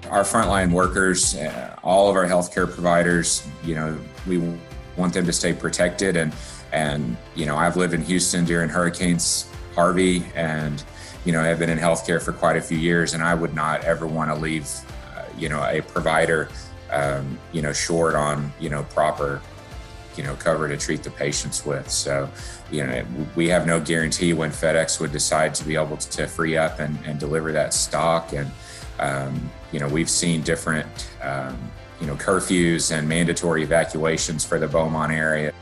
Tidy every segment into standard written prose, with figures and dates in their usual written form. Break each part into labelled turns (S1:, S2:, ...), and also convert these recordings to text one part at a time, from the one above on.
S1: Our frontline workers, all of our healthcare providers, we want them to stay protected. And I've lived in Houston during Hurricanes Harvey, and I've been in healthcare for quite a few years, and I would not ever want to leave, a provider, short on, proper, cover to treat the patients with. So, we have no guarantee when FedEx would decide to be able to free up and deliver that stock. And, we've seen different, curfews and mandatory evacuations for the Beaumont area.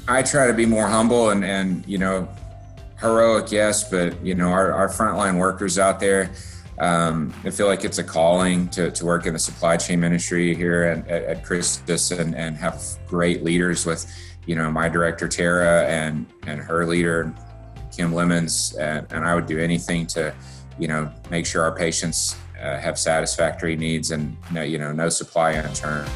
S1: I try to be more humble and heroic, yes, but, our frontline workers out there, I feel like it's a calling to work in the supply chain ministry here at CHRISTUS and have great leaders with, my director, Tara, and her leader, Kim Lemons. And I would do anything to, make sure our patients have satisfactory needs and, no supply unturned.